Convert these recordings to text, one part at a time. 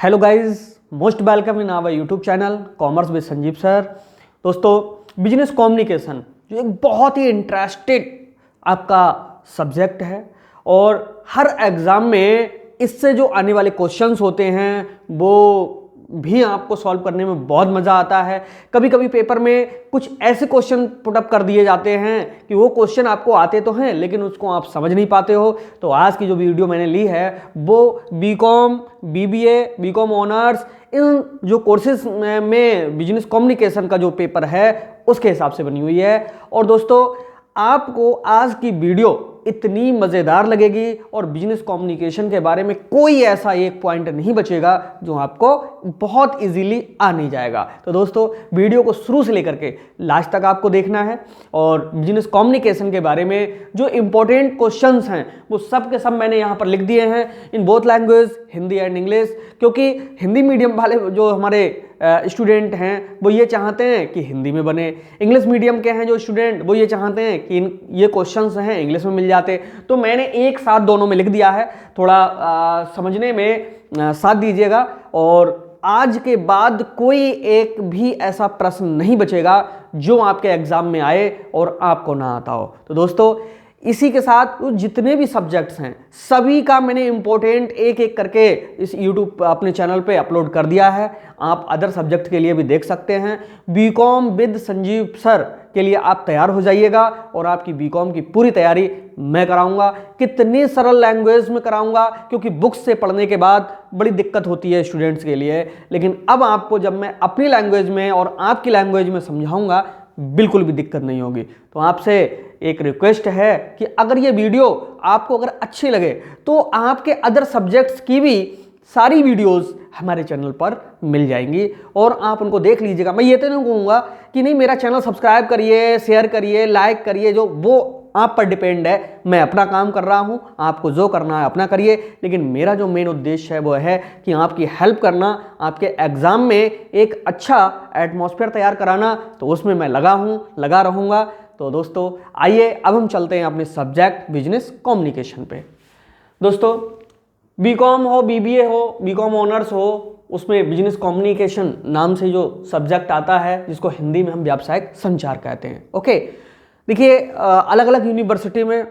Hello guys, most welcome in our YouTube channel commerce with Sanjeev sir. दोस्तों, business communication जो एक बहुत ही interested आपका सब्जेक्ट है और हर एग्ज़ाम में इससे जो आने वाले क्वेश्चंस होते हैं वो भी आपको सॉल्व करने में बहुत मज़ा आता है। कभी कभी पेपर में कुछ ऐसे क्वेश्चन पुटअप कर दिए जाते हैं कि वो क्वेश्चन आपको आते तो हैं लेकिन उसको आप समझ नहीं पाते हो। तो आज की जो वीडियो मैंने ली है वो बीकॉम, बीबीए, बीकॉम ऑनर्स, इन जो कोर्सेज में बिजनेस कम्युनिकेशन का जो पेपर है उसके हिसाब से बनी हुई है। और दोस्तों, आपको आज की वीडियो इतनी मज़ेदार लगेगी और बिजनेस कम्युनिकेशन के बारे में कोई ऐसा एक पॉइंट नहीं बचेगा जो आपको बहुत इजीली आ नहीं जाएगा। तो दोस्तों, वीडियो को शुरू से लेकर के लास्ट तक आपको देखना है और बिजनेस कम्युनिकेशन के बारे में जो इंपॉर्टेंट क्वेश्चंस हैं वो सब के सब मैंने यहाँ पर लिख दिए हैं in both language, Hindi and English. क्योंकि हिंदी मीडियम वाले जो हमारे स्टूडेंट हैं वो ये चाहते हैं कि हिंदी में बने, इंग्लिश मीडियम के हैं जो स्टूडेंट वो ये चाहते हैं कि ये क्वेश्चंस हैं इंग्लिश में मिल जाते। तो मैंने एक साथ दोनों में लिख दिया है, थोड़ा समझने में साथ दीजिएगा। और आज के बाद कोई एक भी ऐसा प्रश्न नहीं बचेगा जो आपके एग्जाम में आए और आपको ना आता हो। तो दोस्तों, इसी के साथ जितने भी सब्जेक्ट्स हैं सभी का मैंने इंपॉर्टेंट एक एक करके इस YouTube अपने चैनल पे अपलोड कर दिया है। आप अदर सब्जेक्ट के लिए भी देख सकते हैं। बीकॉम विद संजीव सर के लिए आप तैयार हो जाइएगा और आपकी बीकॉम की पूरी तैयारी मैं कराऊंगा। कितनी सरल लैंग्वेज में कराऊंगा, क्योंकि बुक्स से पढ़ने के बाद बड़ी दिक्कत होती है स्टूडेंट्स के लिए, लेकिन अब आपको जब मैं अपनी लैंग्वेज में और आपकी लैंग्वेज में समझाऊंगा बिल्कुल भी दिक्कत नहीं होगी। तो आपसे एक रिक्वेस्ट है कि अगर ये वीडियो आपको अगर अच्छी लगे तो आपके अदर सब्जेक्ट्स की भी सारी वीडियोस हमारे चैनल पर मिल जाएंगी और आप उनको देख लीजिएगा। मैं ये तो नहीं कहूँगा कि नहीं मेरा चैनल सब्सक्राइब करिए, शेयर करिए, लाइक करिए, जो वो आप पर डिपेंड है। मैं अपना काम कर रहा हूँ, आपको जो करना है अपना करिए, लेकिन मेरा जो मेन उद्देश्य है वो है कि आपकी हेल्प करना, आपके एग्ज़ाम में एक अच्छा एटमॉस्फेयर तैयार कराना। तो उसमें मैं लगा रहूँगा। तो दोस्तों, आइए अब हम चलते हैं अपने सब्जेक्ट बिजनेस कम्युनिकेशन पे। दोस्तों, बीकॉम हो, बीबीए हो, बीकॉम ऑनर्स हो, उसमें बिजनेस कम्युनिकेशन नाम से जो सब्जेक्ट आता है जिसको हिंदी में हम व्यावसायिक संचार कहते हैं। ओके, देखिए, अलग अलग यूनिवर्सिटी में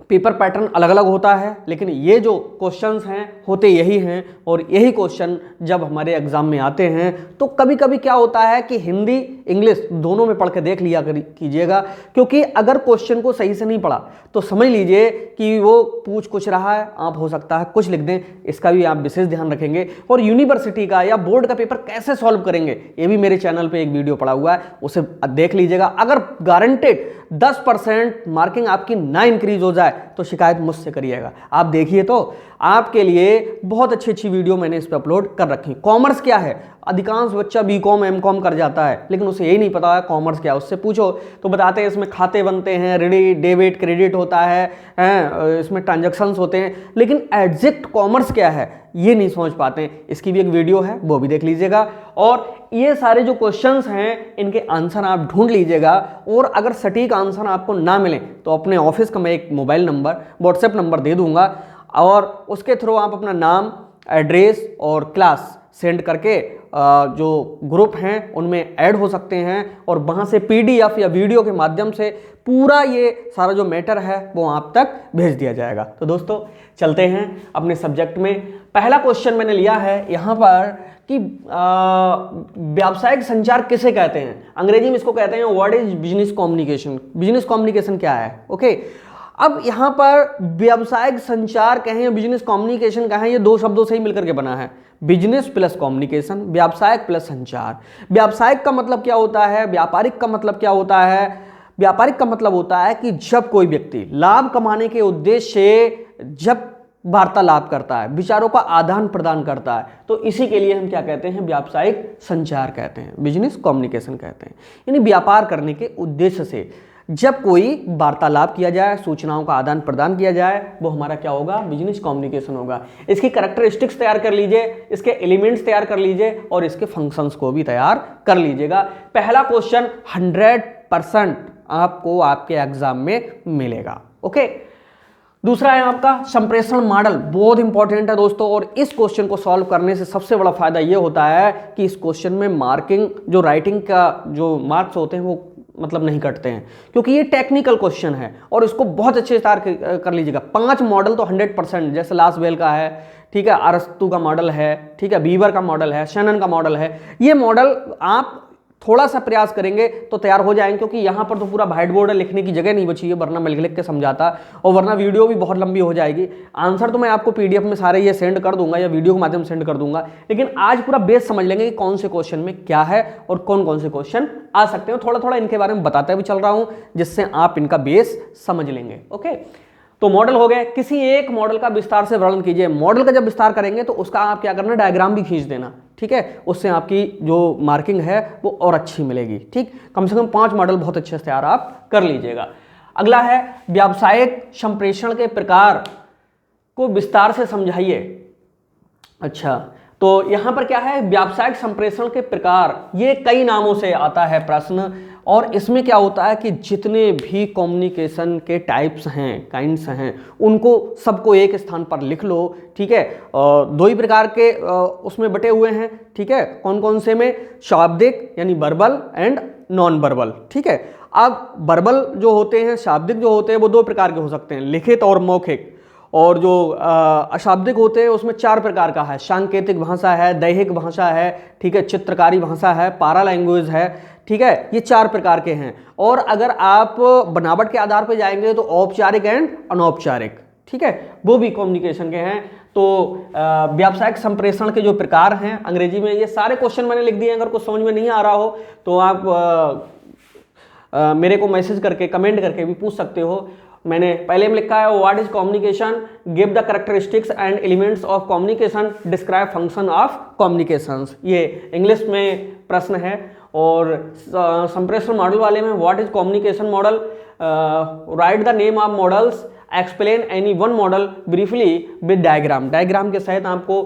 पेपर पैटर्न अलग अलग होता है, लेकिन ये जो क्वेश्चंस हैं होते यही हैं। और यही क्वेश्चन जब हमारे एग्जाम में आते हैं तो कभी कभी क्या होता है कि हिंदी इंग्लिश दोनों में पढ़ के देख लिया कीजिएगा, क्योंकि अगर क्वेश्चन को सही से नहीं पढ़ा तो समझ लीजिए कि वो पूछ कुछ रहा है, आप हो सकता है कुछ लिख दें। इसका भी आप विशेष ध्यान रखेंगे। और यूनिवर्सिटी का या बोर्ड का पेपर कैसे सॉल्व करेंगे ये भी मेरे चैनल पर एक वीडियो पड़ा हुआ है, उसे देख लीजिएगा। अगर गारंटेड 10% मार्किंग आपकी ना इंक्रीज हो जाए तो शिकायत मुझसे करिएगा। आप देखिए, तो आपके लिए बहुत अच्छी अच्छी वीडियो मैंने इस पर अपलोड कर रखी। कॉमर्स क्या है, अधिकांश बच्चा बीकॉम एमकॉम कर जाता है लेकिन उसे यही नहीं पता है कॉमर्स क्या है। उससे पूछो तो बताते हैं इसमें खाते बनते हैं, डेबिट क्रेडिट होता है, इसमें ट्रांजैक्शंस होते हैं, लेकिन एग्जैक्ट कॉमर्स क्या है ये नहीं समझ पाते हैं। इसकी भी एक वीडियो है, वो भी देख लीजिएगा। और ये सारे जो क्वेश्चंस हैं इनके आंसर आप ढूंढ लीजिएगा। और अगर सटीक आंसर आपको ना मिले तो अपने ऑफिस का मैं एक मोबाइल नंबर, व्हाट्सएप नंबर दे दूंगा और उसके थ्रू आप अपना नाम, एड्रेस और क्लास सेंड करके जो ग्रुप हैं उनमें ऐड हो सकते हैं और वहाँ से PDF या वीडियो के माध्यम से पूरा ये सारा जो मैटर है वो आप तक भेज दिया जाएगा। तो दोस्तों, चलते हैं अपने सब्जेक्ट में। पहला क्वेश्चन मैंने लिया है यहाँ पर कि व्यावसायिक संचार किसे कहते हैं। अंग्रेजी में इसको कहते हैं what is business communication. Business communication क्या है? ओके, अब यहाँ पर व्यावसायिक संचार कहें, बिजनेस कम्युनिकेशन कहें, ये दो शब्दों से ही मिलकर के बना है। बिजनेस प्लस कम्युनिकेशन, व्यावसायिक प्लस संचार। व्यावसायिक का मतलब क्या होता है, व्यापारिक का मतलब क्या होता है? व्यापारिक का मतलब होता है कि जब कोई व्यक्ति लाभ कमाने के उद्देश्य से जब वार्तालाप करता है, विचारों का आदान प्रदान करता है, तो इसी के लिए हम क्या कहते हैं, व्यावसायिक संचार कहते हैं, बिजनेस कम्युनिकेशन कहते हैं। यानी व्यापार करने के उद्देश्य से जब कोई वार्तालाप किया जाए, सूचनाओं का आदान प्रदान किया जाए, वो हमारा क्या होगा, बिजनेस कम्युनिकेशन होगा। इसकी कैरेक्टरिस्टिक्स तैयार कर लीजिए, इसके एलिमेंट्स तैयार कर लीजिए और इसके फंक्शंस को भी तैयार कर लीजिएगा। पहला क्वेश्चन 100% आपको आपके एग्जाम में मिलेगा। ओके, दूसरा है आपका संप्रेषण मॉडल, बहुत इंपॉर्टेंट है दोस्तों। और इस क्वेश्चन को सॉल्व करने से सबसे बड़ा फायदा ये होता है कि इस क्वेश्चन में मार्किंग, जो राइटिंग का जो मार्क्स होते हैं वो मतलब नहीं कटते हैं, क्योंकि ये टेक्निकल क्वेश्चन है और इसको बहुत अच्छे से तैयार कर लीजिएगा। 5 मॉडल तो 100%, जैसे लास्ट बेल का है, ठीक है, अरस्तु का मॉडल है, ठीक है, बीवर का मॉडल है, शैनन का मॉडल है, ये मॉडल आप थोड़ा सा प्रयास करेंगे तो तैयार हो जाएंगे, क्योंकि यहाँ पर तो पूरा व्हाइट बोर्ड है, लिखने की जगह नहीं बची है, वरना मैं लिख के समझाता और वरना वीडियो भी बहुत लंबी हो जाएगी। आंसर तो मैं आपको पीडीएफ में सारे ये सेंड कर दूंगा या वीडियो के माध्यम से सेंड कर दूंगा, लेकिन आज पूरा बेस समझ लेंगे कि कौन से क्वेश्चन में क्या है और कौन कौन से क्वेश्चन आ सकते हैं। थोड़ा थोड़ा इनके बारे में बताता भी चल रहा हूँ, जिससे आप इनका बेस समझ लेंगे। ओके, तो मॉडल हो गए। किसी एक मॉडल का विस्तार से वर्णन कीजिए। मॉडल का जब विस्तार करेंगे तो उसका आप क्या करना, डायग्राम भी खींच देना, ठीक है, उससे आपकी जो मार्किंग है वो और अच्छी मिलेगी। ठीक, कम से कम 5 मॉडल बहुत अच्छे से तैयार आप कर लीजिएगा। अगला है व्यावसायिक संप्रेषण के प्रकार को विस्तार से समझाइए। अच्छा, तो यहां पर क्या है, व्यावसायिक संप्रेषण के प्रकार, ये कई नामों से आता है प्रश्न, और इसमें क्या होता है कि जितने भी कम्युनिकेशन के टाइप्स हैं, काइंड्स हैं, उनको सबको एक स्थान पर लिख लो। ठीक है, 2 ही प्रकार के उसमें बटे हुए हैं। ठीक है, कौन कौन से में, शाब्दिक यानी वर्बल एंड नॉन वर्बल। ठीक है, अब वर्बल जो होते हैं, शाब्दिक जो होते हैं, वो 2 प्रकार के हो सकते हैं, लिखित और मौखिक। और जो अशाब्दिक होते हैं उसमें 4 प्रकार का है, सांकेतिक भाषा है, दैहिक भाषा है, ठीक है, चित्रकारी भाषा है, पारा लैंग्वेज है। ठीक है, ये 4 प्रकार के हैं। और अगर आप बनावट के आधार पर जाएंगे तो औपचारिक एंड अनौपचारिक, ठीक है, वो भी कम्युनिकेशन के हैं। तो व्यावसायिक संप्रेषण के जो प्रकार हैं अंग्रेजी में, ये सारे क्वेश्चन मैंने लिख दिए हैं। अगर कुछ समझ में नहीं आ रहा हो तो आप मेरे को मैसेज करके, कमेंट करके भी पूछ सकते हो। मैंने पहले में लिखा है, what is communication, give the characteristics and elements of communication, describe function of communications. ये इंग्लिश में प्रश्न है। और संप्रेषण मॉडल वाले में, what is communication model, right the name of models, explain any one model briefly with diagram, diagram के सहित आपको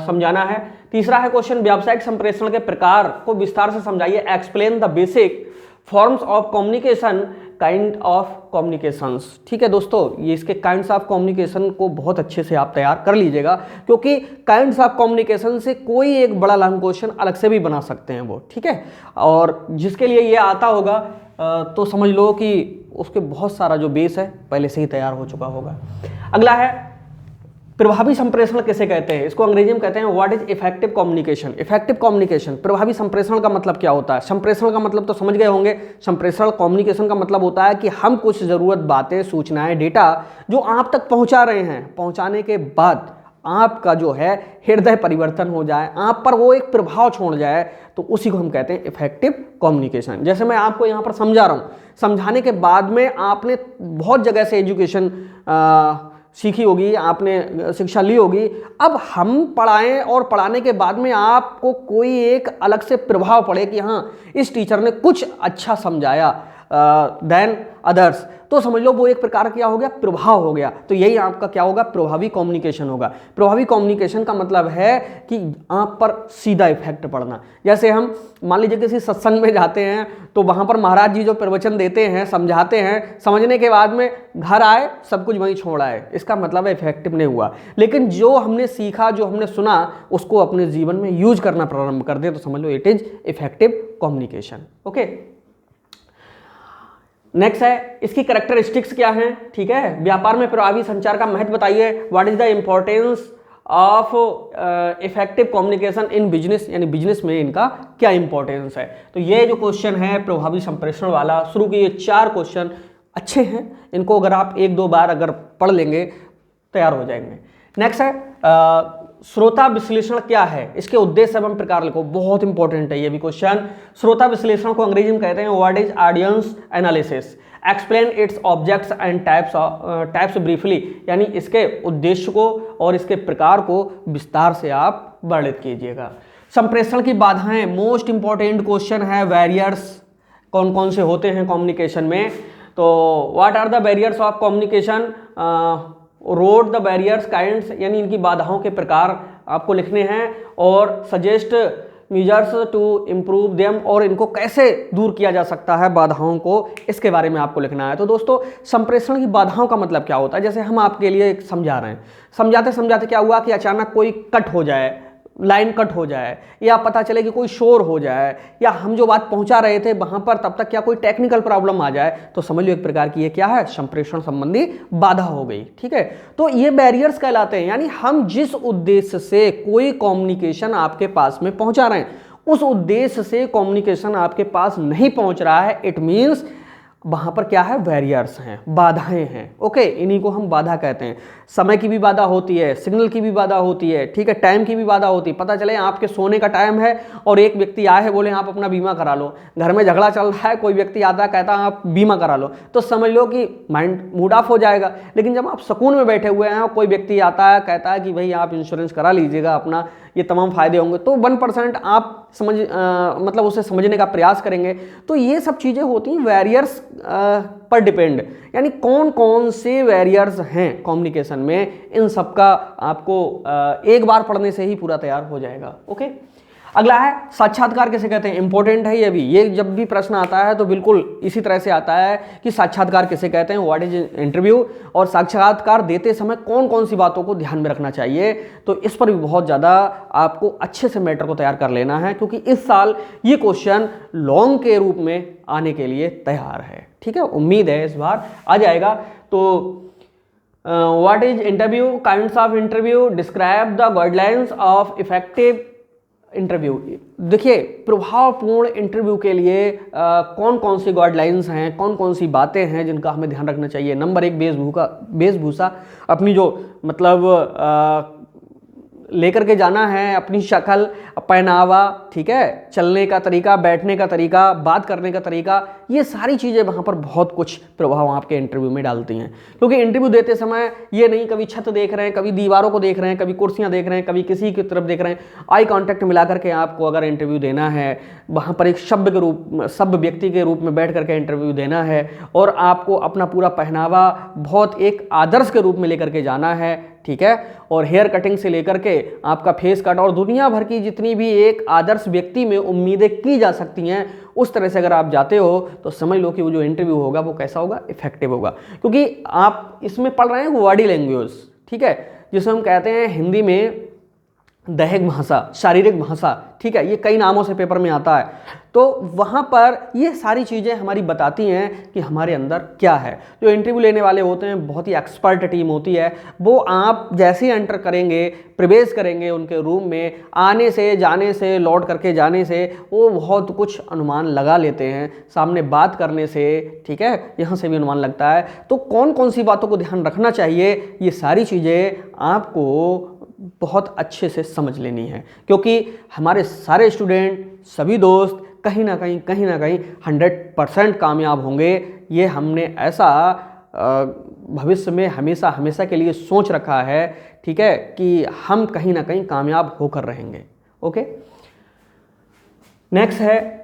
समझाना है। तीसरा है क्वेश्चन, व्यावसायिक संप्रेषण के प्रकार को विस्तार से समझाइए, explain the basic forms of communication, kind of communications. ठीक है दोस्तों, ये इसके काइंड्स ऑफ कम्युनिकेशन को बहुत अच्छे से आप तैयार कर लीजिएगा, क्योंकि काइंड्स ऑफ कम्युनिकेशन से कोई एक बड़ा लॉन्ग क्वेश्चन अलग से भी बना सकते हैं वो। ठीक है, और जिसके लिए ये आता होगा तो समझ लो कि उसके बहुत सारा जो बेस है पहले से ही तैयार हो चुका होगा। अगला है प्रभावी संप्रेषण किसे कहते हैं, इसको अंग्रेजी में कहते हैं what is effective communication. Effective communication, प्रभावी संप्रेषण का मतलब क्या होता है। संप्रेषण का मतलब तो समझ गए होंगे, संप्रेषण कम्युनिकेशन का मतलब होता है कि हम कुछ ज़रूरत बातें, सूचनाएं, डेटा जो आप तक पहुंचा रहे हैं, पहुंचाने के बाद आपका जो है हृदय परिवर्तन हो जाए, आप पर वो एक प्रभाव छोड़ जाए, तो उसी को हम कहते हैं इफेक्टिव कम्युनिकेशन। जैसे मैं आपको यहाँ पर समझा रहा हूँ, समझाने के बाद में आपने बहुत जगह से एजुकेशन सीखी होगी, आपने शिक्षा ली होगी, अब हम पढ़ाएं और पढ़ाने के बाद में आपको कोई एक अलग से प्रभाव पड़े कि हाँ इस टीचर ने कुछ अच्छा समझाया देन अदर्स, तो समझ लो वो एक प्रकार क्या हो गया, प्रभाव हो गया। तो यही आपका क्या होगा, प्रभावी कम्युनिकेशन होगा। प्रभावी कम्युनिकेशन का मतलब है कि आप पर सीधा इफेक्ट पड़ना। जैसे हम मान लीजिए किसी सत्संग में जाते हैं तो वहाँ पर महाराज जी जो प्रवचन देते हैं, समझाते हैं, समझने के बाद में घर आए सब कुछ वहीं छोड़ आए, इसका मतलब है इफेक्टिव नहीं हुआ। लेकिन जो हमने सीखा, जो हमने सुना, उसको अपने जीवन में यूज करना प्रारंभ कर दे तो समझ लो it is effective communication. Okay, next है इसकी कैरेक्टरिस्टिक्स क्या हैं। ठीक है, व्यापार में प्रभावी संचार का महत्व बताइए, what is the importance of effective communication in business, यानी बिजनेस में इनका क्या इंपॉर्टेंस है। तो ये जो क्वेश्चन है प्रभावी संप्रेषण वाला, शुरू के ये 4 क्वेश्चन अच्छे हैं, इनको अगर आप 1-2 बार अगर पढ़ लेंगे तैयार हो जाएंगे। नेक्स्ट है श्रोता विश्लेषण क्या है, इसके उद्देश्य एवं प्रकार लिखो, बहुत इंपॉर्टेंट है ये भी क्वेश्चन। श्रोता विश्लेषण को अंग्रेजी में कहते हैं what is audience analysis, explain its objects and types briefly, यानी इसके उद्देश्य को और इसके प्रकार को विस्तार से आप वर्णित कीजिएगा। संप्रेषण की बाधाएं, मोस्ट इंपॉर्टेंट क्वेश्चन है। बैरियर्स कौन कौन से होते हैं कम्युनिकेशन में, तो what are the barriers of communication, road the barriers kinds, यानी इनकी बाधाओं के प्रकार आपको लिखने हैं। और suggest measures to improve them, और इनको कैसे दूर किया जा सकता है बाधाओं को, इसके बारे में आपको लिखना है। तो दोस्तों संप्रेषण की बाधाओं का मतलब क्या होता है, जैसे हम आपके लिए समझा रहे हैं, समझाते समझाते क्या हुआ कि अचानक कोई कट हो जाए, लाइन कट हो जाए, या पता चले कि कोई शोर हो जाए, या हम जो बात पहुंचा रहे थे वहां पर तब तक क्या कोई टेक्निकल प्रॉब्लम आ जाए, तो समझ लो एक प्रकार की ये क्या है, संप्रेषण संबंधी बाधा हो गई। ठीक है, तो ये बैरियर्स कहलाते हैं, यानी हम जिस उद्देश्य से कोई कम्युनिकेशन आपके पास में पहुंचा रहे हैं उस उद्देश्य से कम्युनिकेशन आपके पास नहीं पहुंच रहा है, इट मीन्स वहां पर क्या है, बैरियर्स हैं, बाधाएं हैं। ओके, इन्हीं को हम बाधा कहते हैं। समय की भी बाधा होती है, सिग्नल की भी बाधा होती है, ठीक है, टाइम की भी बाधा होती है। पता चले आपके सोने का टाइम है और एक व्यक्ति आए है बोले आप अपना बीमा करा लो, घर में झगड़ा चल रहा है, कोई व्यक्ति आता कहता आप बीमा करा लो, तो समझ लो कि माइंड मूड ऑफ हो जाएगा। लेकिन जब आप सुकून में बैठे हुए हैं और कोई व्यक्ति आता है कहता है कि भाई आप इंश्योरेंस करा लीजिएगा अपना, ये तमाम फायदे होंगे, तो 1% आप मतलब उसे समझने का प्रयास करेंगे। तो ये सब चीज़ें होती हैं वेरियर्स पर डिपेंड, यानी कौन कौन से वेरियर्स हैं कम्युनिकेशन में, इन सब का आपको एक बार पढ़ने से ही पूरा तैयार हो जाएगा। ओके, अगला है साक्षात्कार किसे कहते हैं, इंपॉर्टेंट है ये भी। ये जब भी प्रश्न आता है तो बिल्कुल इसी तरह से आता है कि साक्षात्कार किसे कहते हैं, व्हाट इज इंटरव्यू, और साक्षात्कार देते समय कौन कौन सी बातों को ध्यान में रखना चाहिए। तो इस पर भी बहुत ज़्यादा आपको अच्छे से मैटर को तैयार कर लेना है, क्योंकि इस साल ये क्वेश्चन लॉन्ग के रूप में आने के लिए तैयार है। ठीक है, उम्मीद है इस बार आ जाएगा। तो what is interview, kinds of interview, describe the guidelines of effective interview. देखिए, प्रभावपूर्ण इंटरव्यू के लिए कौन कौन सी गाइडलाइंस हैं, कौन कौन सी बातें हैं जिनका हमें ध्यान रखना चाहिए। नंबर 1, वेशभूषा, अपनी जो मतलब लेकर के जाना है, अपनी शक्ल, पहनावा, ठीक है, चलने का तरीका, बैठने का तरीका, बात करने का तरीका, ये सारी चीज़ें वहाँ पर बहुत कुछ प्रभाव आपके इंटरव्यू में डालती हैं। क्योंकि इंटरव्यू देते समय ये नहीं कभी छत देख रहे हैं, कभी दीवारों को देख रहे हैं, कभी कुर्सियाँ देख रहे हैं, कभी किसी की तरफ देख रहे हैं। आई कांटेक्ट मिला करके आपको अगर इंटरव्यू देना है, वहाँ पर एक शब्द व्यक्ति के रूप में बैठ करके इंटरव्यू देना है, और आपको अपना पूरा पहनावा बहुत एक आदर्श के रूप में लेकर के जाना है। ठीक है, और हेयर कटिंग से लेकर के आपका फेस कट और दुनिया भर की जितनी भी एक आदर्श व्यक्ति में उम्मीदें की जा सकती हैं, उस तरह से अगर आप जाते हो तो समझ लो कि वो जो इंटरव्यू होगा वो कैसा होगा, इफेक्टिव होगा। क्योंकि आप इसमें पढ़ रहे हैं बॉडी लैंग्वेज, ठीक है, जिसे हम कहते हैं हिंदी में दैहिक भाषा, शारीरिक भाषा, ठीक है, ये कई नामों से पेपर में आता है। तो वहाँ पर ये सारी चीज़ें हमारी बताती हैं कि हमारे अंदर क्या है। जो इंटरव्यू लेने वाले होते हैं बहुत ही एक्सपर्ट टीम होती है, वो आप जैसे ही एंटर करेंगे, प्रवेश करेंगे उनके रूम में, आने से, जाने से, लौट करके जाने से वो बहुत कुछ अनुमान लगा लेते हैं, सामने बात करने से, ठीक है, यहाँ से भी अनुमान लगता है। तो कौन कौन सी बातों को ध्यान रखना चाहिए, ये सारी चीज़ें आपको बहुत अच्छे से समझ लेनी है, क्योंकि हमारे सारे स्टूडेंट, सभी दोस्त कहीं ना कहीं 100% कामयाब होंगे। ये हमने ऐसा भविष्य में हमेशा के लिए सोच रखा है, ठीक है, कि हम कहीं ना कहीं कामयाब होकर रहेंगे। ओके, नेक्स्ट है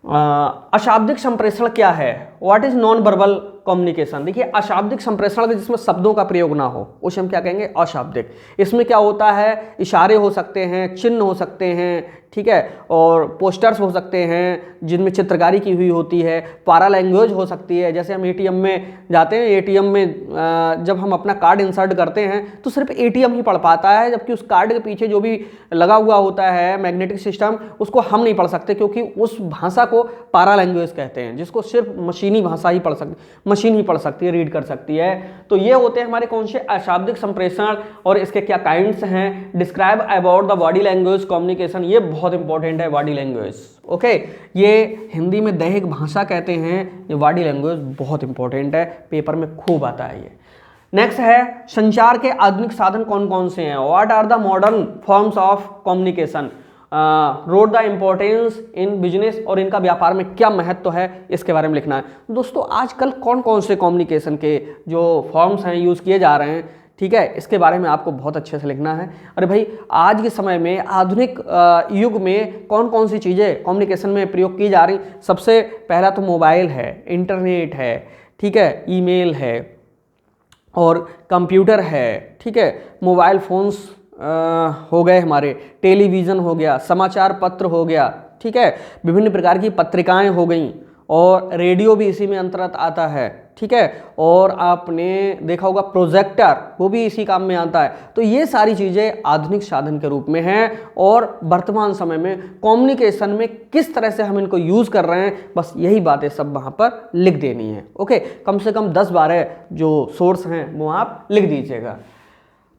अशाब्दिक संप्रेषण क्या है, what is non verbal communication. देखिए, अशाब्दिक संप्रेषण जिसमें शब्दों का प्रयोग ना हो उसे हम क्या कहेंगे, अशाब्दिक। इसमें क्या होता है, इशारे हो सकते हैं, चिन्ह हो सकते हैं, ठीक है, और पोस्टर्स हो सकते हैं जिनमें चित्रकारी की हुई होती है, पारा लैंग्वेज हो सकती है। जैसे हम एटीएम में जाते हैं, एटीएम में जब हम अपना कार्ड इंसर्ट करते हैं तो सिर्फ एटीएम ही पढ़ पाता है, जबकि उस कार्ड के पीछे जो भी लगा हुआ होता है मैग्नेटिक सिस्टम, उसको हम नहीं पढ़ सकते, क्योंकि उस भाषा को पारा लैंग्वेज कहते हैं, जिसको सिर्फ मशीनी भाषा ही पढ़ सकती, मशीन ही पढ़ सकती है, रीड कर सकती है। तो ये होते हैं हमारे कौन से अशाब्दिक संप्रेषण, और इसके क्या काइंड्स हैं। Describe about the body language communication, ये बहुत इंपॉर्टेंट है, बॉडी लैंग्वेज। ओके, ये हिंदी में दैहिक भाषा कहते हैं, ये बॉडी लैंग्वेज बहुत इंपॉर्टेंट है, पेपर में खूब आता है ये। नेक्स्ट है संचार के आधुनिक साधन कौन कौन से हैं, what are the modern forms of communication, road the importance in business, और इनका व्यापार में क्या महत्व है, इसके बारे में लिखना है। दोस्तों, आजकल कौन कौन से कम्युनिकेशन के जो फॉर्म्स हैं यूज़ किए जा रहे हैं, ठीक है, इसके बारे में आपको बहुत अच्छे से लिखना है। अरे भाई, आज के समय में आधुनिक युग में कौन कौन सी चीज़ें कम्युनिकेशन में प्रयोग की जा रही। सबसे पहला तो मोबाइल है, इंटरनेट है, ठीक है, ईमेल है और कंप्यूटर है, ठीक है, मोबाइल फ़ोन्स हो गए, हमारे टेलीविज़न हो गया, समाचार पत्र हो गया, ठीक है, विभिन्न प्रकार की पत्रिकाएं हो गई, और रेडियो भी इसी में अंतर्गत आता है, ठीक है, और आपने देखा होगा प्रोजेक्टर, वो भी इसी काम में आता है। तो ये सारी चीज़ें आधुनिक साधन के रूप में हैं, और वर्तमान समय में कम्युनिकेशन में किस तरह से हम इनको यूज़ कर रहे हैं, बस यही बातें सब वहाँ पर लिख देनी है। ओके, कम से कम 10-12 जो सोर्स हैं वो आप लिख दीजिएगा।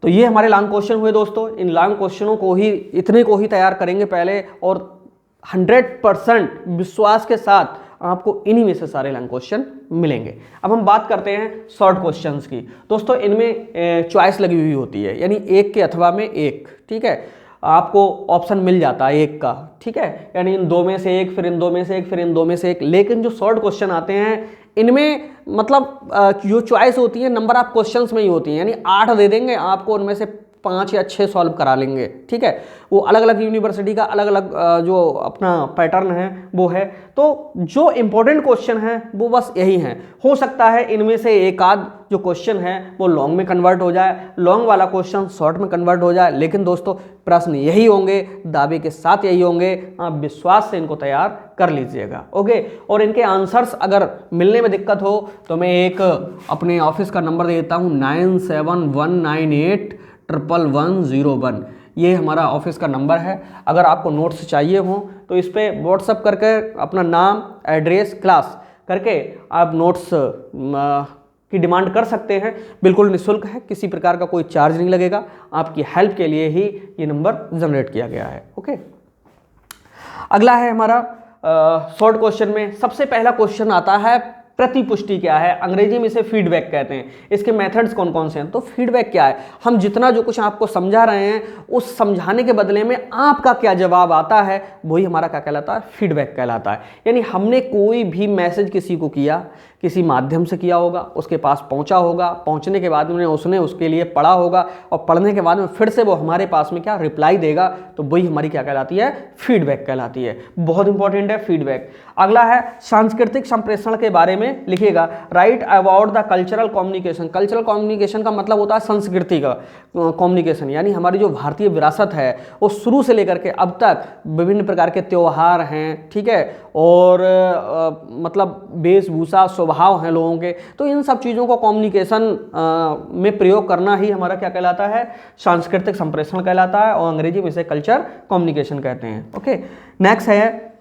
तो ये हमारे लॉन्ग क्वेश्चन हुए दोस्तों। इन लॉन्ग क्वेश्चनों को ही, इतने को ही तैयार करेंगे पहले, और 100% विश्वास के साथ आपको इन्हीं में से सारे लॉन्ग क्वेश्चन मिलेंगे। अब हम बात करते हैं शॉर्ट क्वेश्चंस की। दोस्तों इनमें चॉइस लगी हुई होती है, यानी एक के अथवा में एक, ठीक है, आपको ऑप्शन मिल जाता है एक का, ठीक है, यानी इन दो में से एक, फिर इन दो में से एक, फिर इन दो में से एक। लेकिन जो शॉर्ट क्वेश्चन आते हैं इनमें मतलब जो चॉइस होती है नंबर ऑफ क्वेश्चंस में ही होती है, यानी 8 दे देंगे आपको, उनमें से 5 या 6 सॉल्व करा लेंगे, ठीक है। वो अलग अलग यूनिवर्सिटी का अलग अलग जो अपना पैटर्न है वो है। तो जो इम्पोर्टेंट क्वेश्चन है वो बस यही है। हो सकता है इनमें से एक आध जो क्वेश्चन है वो लॉन्ग में कन्वर्ट हो जाए, लॉन्ग वाला क्वेश्चन शॉर्ट में कन्वर्ट हो जाए, लेकिन दोस्तों प्रश्न यही होंगे, दावे के साथ यही होंगे। आप विश्वास से इनको तैयार कर लीजिएगा। ओके, और इनके आंसर्स अगर मिलने में दिक्कत हो तो मैं एक अपने ऑफिस का नंबर दे देता हूँ, 9719811101। ये हमारा ऑफिस का नंबर है। अगर आपको नोट्स चाहिए हो तो इस पर व्हाट्सअप करके अपना नाम, एड्रेस, क्लास करके आप नोट्स की डिमांड कर सकते हैं। बिल्कुल निःशुल्क है, किसी प्रकार का कोई चार्ज नहीं लगेगा। आपकी हेल्प के लिए ही ये नंबर जनरेट किया गया है। ओके, अगला है हमारा शॉर्ट क्वेश्चन में सबसे पहला क्वेश्चन आता है प्रतिपुष्टि क्या है, अंग्रेजी में इसे फीडबैक कहते हैं। इसके मेथड्स कौन कौन से हैं? तो फीडबैक क्या है, हम जितना जो कुछ आपको समझा रहे हैं उस समझाने के बदले में आपका क्या जवाब आता है वही हमारा क्या कहलाता है, फीडबैक कहलाता है। यानी हमने कोई भी मैसेज किसी को किया, किसी माध्यम से किया होगा, उसके पास पहुंचा होगा, पहुंचने के बाद में उसने उसके लिए पढ़ा होगा, और पढ़ने के बाद में फिर से वो हमारे पास में क्या रिप्लाई देगा, तो वही हमारी क्या कहलाती है, फीडबैक कहलाती है। बहुत इंपॉर्टेंट है फीडबैक। अगला है सांस्कृतिक संप्रेषण के बारे में लिखिएगा, right about the cultural communication. Cultural communication का मतलब होता है संस्कृति का कम्युनिकेशन, यानी हमारी जो भारतीय विरासत है वो शुरू से लेकर के अब तक विभिन्न प्रकार के त्यौहार हैं, ठीक है, और मतलब वेशभूषा, स्वभाव हैं लोगों के, तो इन सब चीज़ों को कम्युनिकेशन में प्रयोग करना ही हमारा क्या कहलाता है, सांस्कृतिक संप्रेषण कहलाता है, और अंग्रेजी में इसे कल्चर कम्युनिकेशन कहते हैं। ओके, नेक्स्ट है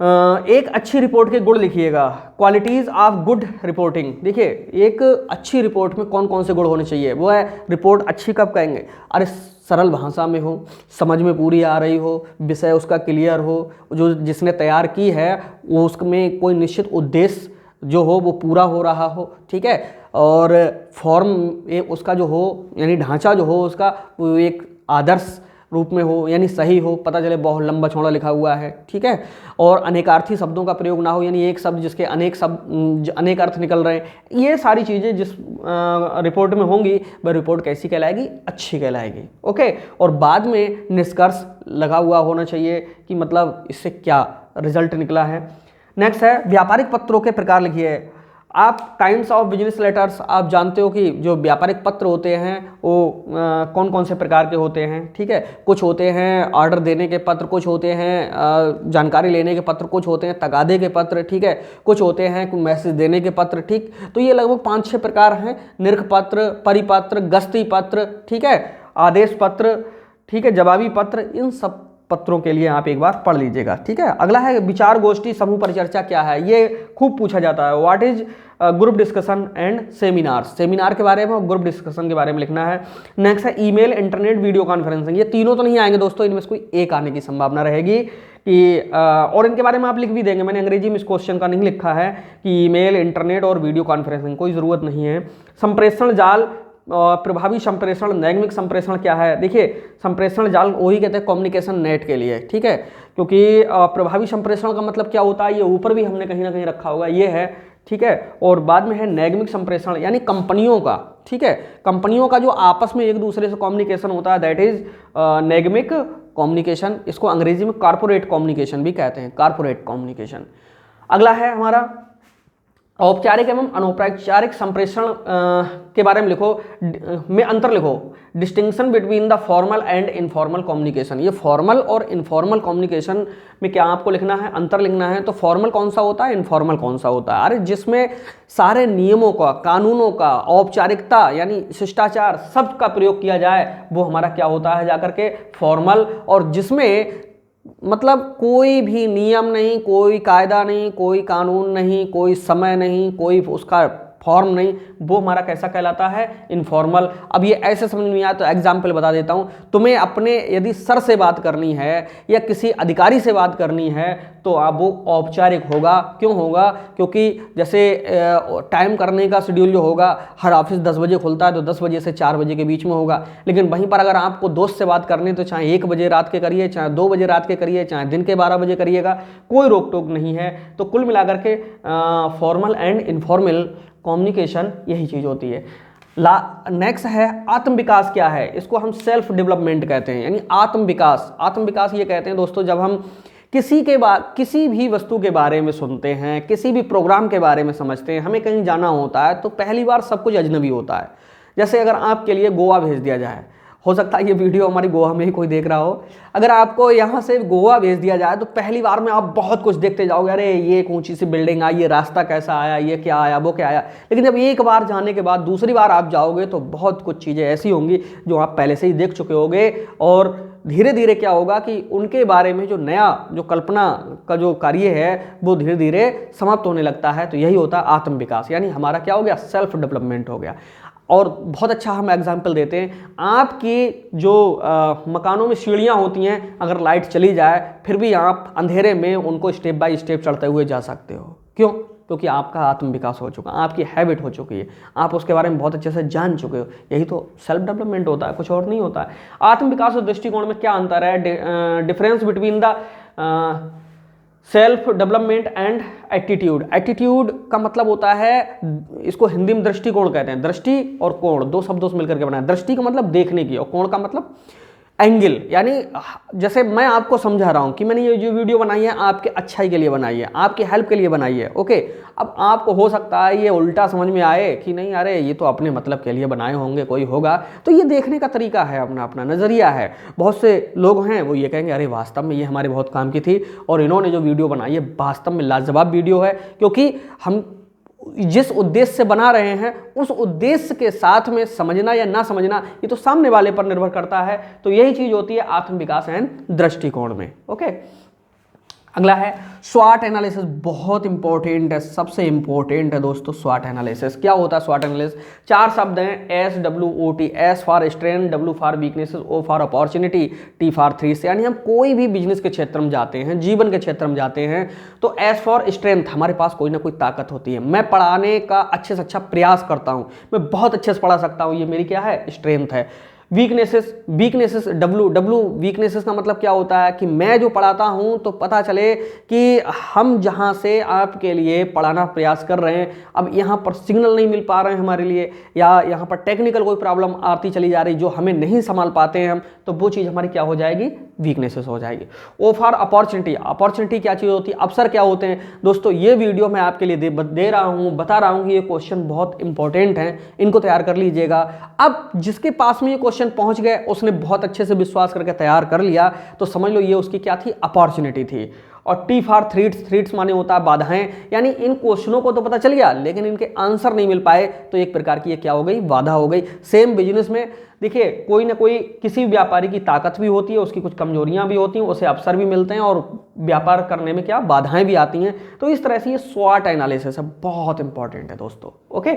एक अच्छी रिपोर्ट के गुण लिखिएगा, क्वालिटीज़ ऑफ गुड रिपोर्टिंग। देखिए एक अच्छी रिपोर्ट में कौन कौन से गुण होने चाहिए, वो है रिपोर्ट अच्छी कब कहेंगे, अरे सरल भाषा में हो, समझ में पूरी आ रही हो, विषय उसका क्लियर हो, जो जिसने तैयार की है वो उसमें कोई निश्चित उद्देश्य जो हो वो पूरा हो रहा हो, ठीक है, और फॉर्म उसका जो हो यानी ढांचा जो हो उसका वो एक आदर्श रूप में हो, यानी सही हो, पता चले बहुत लंबा चौड़ा लिखा हुआ है, ठीक है, और अनेकार्थी शब्दों का प्रयोग ना हो, यानी एक शब्द जिसके अनेक अर्थ निकल रहे हैं। ये सारी चीज़ें जिस रिपोर्ट में होंगी वह रिपोर्ट कैसी कहलाएगी, अच्छी कहलाएगी। ओके, और बाद में निष्कर्ष लगा हुआ होना चाहिए कि मतलब इससे क्या रिजल्ट निकला है। नेक्स्ट है व्यापारिक पत्रों के प्रकार लिखिए आप। टाइम्स ऑफ बिजनेस लेटर्स, आप जानते हो कि जो व्यापारिक पत्र होते हैं वो कौन कौन से प्रकार के होते हैं, ठीक है, कुछ होते हैं ऑर्डर देने के पत्र, कुछ होते हैं जानकारी लेने के पत्र, कुछ होते हैं तगादे के पत्र, ठीक है, कुछ होते हैं मैसेज देने के पत्र, ठीक। तो ये लगभग 5-6 प्रकार हैं, निर्ख पत्र, परिपत्र, गस्ती पत्र, ठीक है, आदेश पत्र, ठीक है, जवाबी पत्र, इन सब पत्रों के लिए आप एक बार पढ़ लीजिएगा, ठीक है। अगला है विचार गोष्ठी समूह परिचर्चा क्या है, ये खूब पूछा जाता है। What is group discussion and seminar, seminar के बारे में और ग्रुप डिस्कशन के बारे में लिखना है। नेक्स्ट है ईमेल, इंटरनेट, वीडियो कॉन्फ्रेंसिंग। ये तीनों तो नहीं आएंगे दोस्तों, इनमें से कोई एक आने की संभावना रहेगी कि और इनके बारे में आप लिख भी देंगे। मैंने अंग्रेजी में इस क्वेश्चन का नहीं लिखा है कि ईमेल, इंटरनेट और वीडियो कॉन्फ्रेंसिंग, कोई ज़रूरत नहीं है। संप्रेषण जाल, प्रभावी संप्रेषण, नैमिक संप्रेषण क्या है। देखिए संप्रेषण जाल वही कहते हैं कम्युनिकेशन नेट के लिए, ठीक है, क्योंकि प्रभावी संप्रेषण का मतलब क्या होता है ये ऊपर भी हमने कहीं ना कहीं रखा होगा, ये है, ठीक है। और बाद में है नैमिक संप्रेषण, यानी कंपनियों का, ठीक है, कंपनियों का जो आपस में एक दूसरे से कम्युनिकेशन होता है, दैट इज नैमिक कम्युनिकेशन। इसको अंग्रेजी में कॉर्पोरेट कम्युनिकेशन भी कहते हैं, कॉर्पोरेट कम्युनिकेशन। अगला है हमारा औपचारिक एवं अनौपचारिक संप्रेषण के बारे में लिखो, में अंतर लिखो। Distinction between the formal and informal communication. ये फॉर्मल और इनफॉर्मल कम्युनिकेशन में क्या आपको लिखना है, अंतर लिखना है। तो फॉर्मल कौन सा होता है, इनफॉर्मल कौन सा होता है? अरे जिसमें सारे नियमों का, कानूनों का, औपचारिकता यानी शिष्टाचार सब का प्रयोग किया जाए, वो हमारा क्या होता है जाकर के फॉर्मल। और जिसमें मतलब कोई भी नियम नहीं, कोई कायदा नहीं, कोई कानून नहीं, कोई समय नहीं, कोई उसका फॉर्म नहीं, वो हमारा कैसा कहलाता है, इनफॉर्मल। अब ये ऐसे समझ में आया तो एग्जाम्पल बता देता हूँ। तुम्हें अपने यदि सर से बात करनी है या किसी अधिकारी से बात करनी है तो अब वो औपचारिक होगा। क्यों होगा? क्योंकि जैसे टाइम करने का शेड्यूल जो होगा, हर ऑफिस 10 बजे खुलता है तो 10 बजे से 4 बजे के बीच में होगा। लेकिन वहीं पर अगर आपको दोस्त से बात करनी है तो चाहे 1 बजे रात के करिए, चाहे 2 बजे रात के करिए, चाहे दिन के 12 बजे करिएगा, कोई रोक टोक नहीं है। तो कुल मिलाकर के फॉर्मल एंड इनफॉर्मल कम्युनिकेशन यही चीज़ होती है। नेक्स्ट है आत्म विकास। क्या है? इसको हम सेल्फ डेवलपमेंट कहते हैं, यानी आत्म विकास। आत्म विकास ये कहते हैं दोस्तों, जब हम किसी भी वस्तु के बारे में सुनते हैं, किसी भी प्रोग्राम के बारे में समझते हैं, हमें कहीं जाना होता है तो पहली बार सब कुछ अजनबी होता है। जैसे अगर आपके लिए गोवा भेज दिया जाए, हो सकता है ये वीडियो हमारी गोवा में ही कोई देख रहा हो, अगर आपको यहाँ से गोवा भेज दिया जाए तो पहली बार में आप बहुत कुछ देखते जाओगे, अरे ये एक ऊंची सी बिल्डिंग आई, ये रास्ता कैसा आया, ये क्या आया, वो क्या आया। लेकिन जब एक बार जाने के बाद दूसरी बार आप जाओगे तो बहुत कुछ चीज़ें ऐसी होंगी जो आप पहले से ही देख चुके होगे, और धीरे धीरे क्या होगा कि उनके बारे में जो नया जो कल्पना का जो कार्य है वो धीरे धीरे समाप्त होने लगता है। तो यही होता है आत्म विकास, यानी हमारा क्या हो गया, सेल्फ डेवलपमेंट हो गया। और बहुत अच्छा हम एग्जाम्पल देते हैं, आपकी जो मकानों में सीढ़ियाँ होती हैं, अगर लाइट चली जाए फिर भी आप अंधेरे में उनको स्टेप बाय स्टेप चढ़ते हुए जा सकते हो। क्यों? क्योंकि आपका आत्म विकास हो चुका, आपकी हैबिट हो चुकी है, आप उसके बारे में बहुत अच्छे से जान चुके हो। यही तो सेल्फ डेवलपमेंट होता है, कुछ और नहीं होता है। आत्म विकास और दृष्टिकोण में क्या अंतर है? Difference between the self development and attitude. Attitude का मतलब होता है, इसको हिंदी में दृष्टिकोण कहते हैं। दृष्टि और कोण दो शब्दों से मिलकर के बना है। दृष्टि का मतलब देखने की, और कोण का मतलब एंगल। यानी जैसे मैं आपको समझा रहा हूं कि मैंने ये जो वीडियो बनाई है आपके अच्छाई के लिए बनाई है, आपकी हेल्प के लिए बनाई है, ओके। अब आपको हो सकता है ये उल्टा समझ में आए कि नहीं, अरे ये तो अपने मतलब के लिए बनाए होंगे, कोई होगा। तो ये देखने का तरीका है, अपना अपना नज़रिया है। बहुत से लोग हैं वो ये कहेंगे अरे वास्तव में ये हमारे बहुत काम की थी, और इन्होंने जो वीडियो बनाई है वास्तव में लाजवाब वीडियो है, क्योंकि हम जिस उद्देश्य से बना रहे हैं उस उद्देश्य के साथ में समझना या ना समझना ये तो सामने वाले पर निर्भर करता है। तो यही चीज होती है आत्म विकास एंड दृष्टिकोण में, ओके। अगला है स्वॉट एनालिसिस। बहुत इंपॉर्टेंट है, सबसे इंपॉर्टेंट है दोस्तों स्वॉट एनालिसिस। क्या होता है स्वॉट एनालिसिस? 4 शब्द हैं, SWOT। S for strength, W for weaknesses, O for opportunity, T for threats. यानी हम कोई भी बिजनेस के क्षेत्र में जाते हैं, जीवन के क्षेत्र में जाते हैं तो S फॉर स्ट्रेंथ, हमारे पास कोई ना कोई ताकत होती है। मैं पढ़ाने का अच्छे से अच्छा प्रयास करता हूँ, मैं बहुत अच्छे से पढ़ा सकता हूँ, ये मेरी क्या है, स्ट्रेंथ है। वीकनेसेस W वीकनेसेस का मतलब क्या होता है कि मैं जो पढ़ाता हूं तो पता चले कि हम जहां से आपके लिए पढ़ाना प्रयास कर रहे हैं, अब यहां पर सिग्नल नहीं मिल पा रहे हैं हमारे लिए, या यहां पर टेक्निकल कोई प्रॉब्लम आती चली जा रही जो हमें नहीं संभाल पाते हैं हम, तो वो चीज़ हमारी क्या हो जाएगी, वीकनेसेस हो जाएगी। O for opportunity. अपॉर्चुनिटी क्या चीज़ होती है, अवसर क्या होते हैं दोस्तों? ये वीडियो मैं आपके लिए दे रहा हूँ, बता रहा हूँ कि ये क्वेश्चन बहुत इंपॉर्टेंट हैं, इनको तैयार कर लीजिएगा। अब जिसके पास में ये क्वेश्चन पहुंच गए, उसने बहुत अच्छे से विश्वास करके तैयार कर लिया, तो समझ लो ये उसकी क्या थी, अपॉर्चुनिटी थी। और T फॉर थ्रेट्स। थ्रेट्स माने होता है बाधाएं, यानी इन क्वेश्चनों को तो पता चल गया लेकिन इनके आंसर नहीं मिल पाए, तो एक प्रकार की ये क्या हो गई, बाधा हो गई। सेम बिजनेस में देखिए कोई ना कोई किसी व्यापारी की ताकत भी होती है, उसकी कुछ कमजोरियां भी होती हैं, उसे अवसर भी मिलते हैं, और व्यापार करने में क्या बाधाएं भी आती हैं। तो इस तरह से ये स्वॉट एनालिसिस है, बहुत इंपॉर्टेंट है दोस्तों, ओके।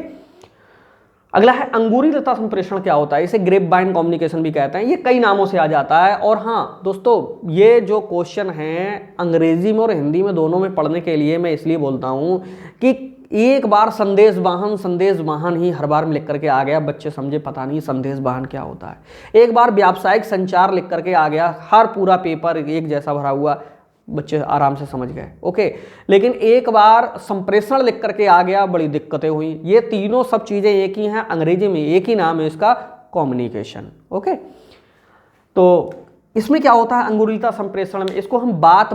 अगला है अंगूरी लता संप्रेषण। क्या होता है? इसे ग्रेप वाइन कम्युनिकेशन भी कहते हैं, ये कई नामों से आ जाता है। और हाँ दोस्तों, ये जो क्वेश्चन है अंग्रेजी में और हिंदी में दोनों में पढ़ने के लिए मैं इसलिए बोलता हूँ कि एक बार संदेश वाहन ही हर बार में लिख करके आ गया, बच्चे समझे पता नहीं संदेश वाहन क्या होता है। एक बार व्यावसायिक संचार लिख करके आ गया, हर पूरा पेपर एक जैसा भरा हुआ, बच्चे आराम से समझ गए, ओके। लेकिन एक बार संप्रेषण लिख करके आ गया, बड़ी दिक्कतें हुई। ये तीनों सब चीजें एक ही हैं, अंग्रेजी में एक ही नाम है इसका, कम्युनिकेशन, ओके। तो इसमें क्या होता है अंगुलीता संप्रेषण में, इसको हम बात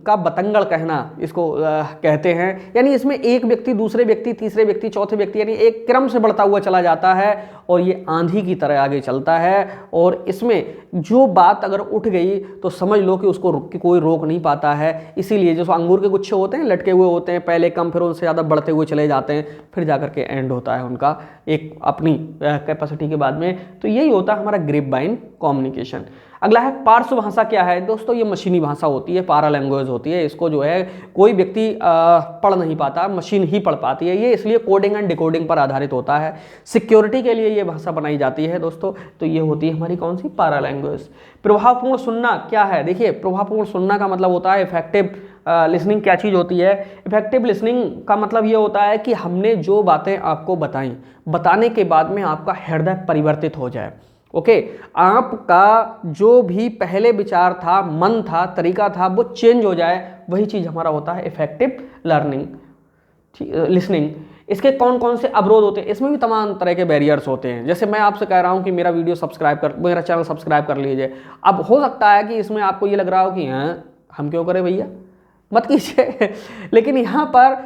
का बतंगड़ कहना इसको कहते हैं। यानी इसमें एक व्यक्ति दूसरे व्यक्ति तीसरे व्यक्ति चौथे व्यक्ति यानी एक क्रम से बढ़ता हुआ चला जाता है और ये आंधी की तरह आगे चलता है। और इसमें जो बात अगर उठ गई तो समझ लो कि उसको कोई रोक नहीं पाता है। इसीलिए जो अंगूर के गुच्छे होते हैं लटके हुए होते हैं, पहले कम फिर उनसे ज़्यादा बढ़ते हुए चले जाते हैं, फिर जाकर के एंड होता है उनका एक अपनी कैपेसिटी के बाद में। तो यही होता है हमारा ग्रेपवाइन कम्युनिकेशन। अगला है पार्श्व भाषा। क्या है दोस्तों? ये मशीनी भाषा होती है, पारा लैंग्वेज होती है। इसको जो है कोई व्यक्ति पढ़ नहीं पाता, मशीन ही पढ़ पाती है। ये इसलिए कोडिंग एंड डिकोडिंग पर आधारित होता है। सिक्योरिटी के लिए ये भाषा बनाई जाती है दोस्तों। तो ये होती है हमारी कौन सी? पारा लैंग्वेज। प्रभावपूर्ण सुनना क्या है? देखिए, प्रभावपूर्ण सुनना का मतलब होता है इफेक्टिव लिसनिंग। क्या चीज़ होती है? इफेक्टिव लिसनिंग का मतलब ये होता है कि हमने जो बातें आपको बताई, बताने के बाद में आपका हृदय परिवर्तित हो जाए। ओके, आपका जो भी पहले विचार था, मन था, तरीका था, वो चेंज हो जाए, वही चीज़ हमारा होता है इफेक्टिव लिसनिंग। इसके कौन कौन से अवरोध होते हैं? इसमें भी तमाम तरह के बैरियर्स होते हैं। जैसे मैं आपसे कह रहा हूं कि मेरा चैनल सब्सक्राइब कर लीजिए। अब हो सकता है कि इसमें आपको ये लग रहा हो कि हाँ हम क्यों करें भैया, मत कीजिए लेकिन यहाँ पर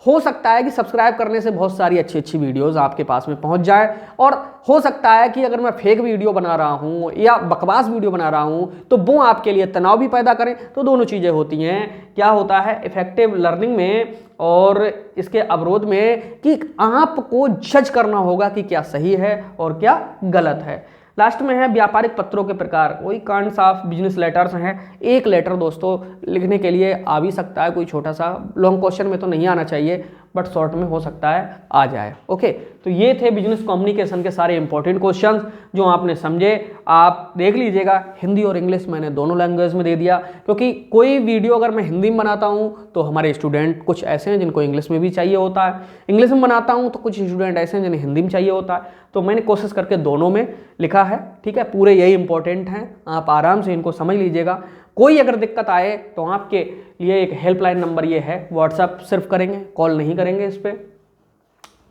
हो सकता है कि सब्सक्राइब करने से बहुत सारी अच्छी अच्छी वीडियोस आपके पास में पहुंच जाए। और हो सकता है कि अगर मैं फेक वीडियो बना रहा हूं या बकवास वीडियो बना रहा हूं तो वो आपके लिए तनाव भी पैदा करें। तो दोनों चीज़ें होती हैं। क्या होता है इफेक्टिव लर्निंग में और इसके अवरोध में कि आपको जज करना होगा कि क्या सही है और क्या गलत है। लास्ट में है व्यापारिक पत्रों के प्रकार। वही काइंड्स ऑफ बिजनेस लेटर्स हैं। एक लेटर दोस्तों लिखने के लिए आ भी सकता है, कोई छोटा सा, लॉन्ग क्वेश्चन में तो नहीं आना चाहिए, बट शॉर्ट में हो सकता है आ जाए। ओके, तो ये थे बिजनेस कम्युनिकेशन के सारे इंपॉर्टेंट क्वेश्चंस जो आपने समझे। आप देख लीजिएगा, हिंदी और इंग्लिश मैंने दोनों लैंग्वेज में दे दिया, क्योंकि कोई वीडियो अगर मैं हिंदी में बनाता हूँ तो हमारे स्टूडेंट कुछ ऐसे हैं जिनको इंग्लिश में भी चाहिए होता है, इंग्लिश में बनाता हूँ तो कुछ स्टूडेंट ऐसे हैं जिन्हें हिंदी में चाहिए होता है। तो मैंने कोशिश करके दोनों में लिखा है। ठीक है, पूरे यही इंपॉर्टेंट हैं, आप आराम से इनको समझ लीजिएगा। कोई अगर दिक्कत आए तो आपके लिए एक हेल्पलाइन नंबर ये है, व्हाट्सएप सिर्फ करेंगे, कॉल नहीं करेंगे, इस पर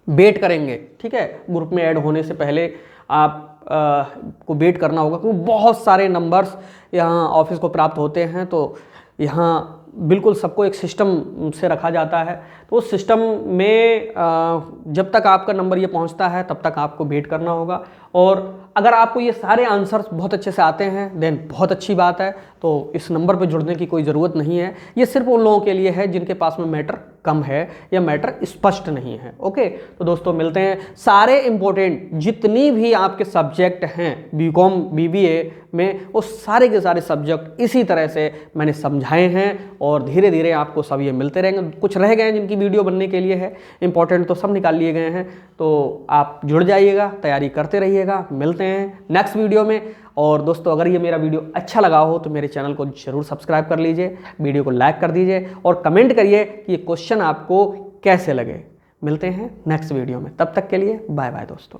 वेट करेंगे। ठीक है, ग्रुप में ऐड होने से पहले आप को वेट करना होगा, क्योंकि बहुत सारे नंबर्स यहाँ ऑफिस को प्राप्त होते हैं। तो यहाँ बिल्कुल सबको एक सिस्टम से रखा जाता है। तो उस सिस्टम में जब तक आपका नंबर ये पहुंचता है तब तक आपको वेट करना होगा। और अगर आपको ये सारे आंसर्स बहुत अच्छे से आते हैं देन बहुत अच्छी बात है। तो इस नंबर पर जुड़ने की कोई ज़रूरत नहीं है। ये सिर्फ उन लोगों के लिए है जिनके पास में मैटर कम है या मैटर स्पष्ट नहीं है। ओके, तो दोस्तों मिलते हैं। सारे इंपॉर्टेंट जितनी भी आपके सब्जेक्ट हैं बीकॉम बीबीए में, वो सारे के सारे सब्जेक्ट इसी तरह से मैंने समझाए हैं और धीरे धीरे आपको सब ये मिलते रहेंगे। कुछ रह गए हैं जिनकी वीडियो बनने के लिए है, इंपॉर्टेंट तो सब निकाल लिए गए हैं। तो आप जुड़ जाइएगा, तैयारी करते रहिएगा। मिलते हैं नेक्स्ट वीडियो में। और दोस्तों अगर ये मेरा वीडियो अच्छा लगा हो तो मेरे चैनल को जरूर सब्सक्राइब कर लीजिए, वीडियो को लाइक कर दीजिए और कमेंट करिए कि ये क्वेश्चन आपको कैसे लगे। मिलते हैं नेक्स्ट वीडियो में, तब तक के लिए बाय बाय दोस्तों।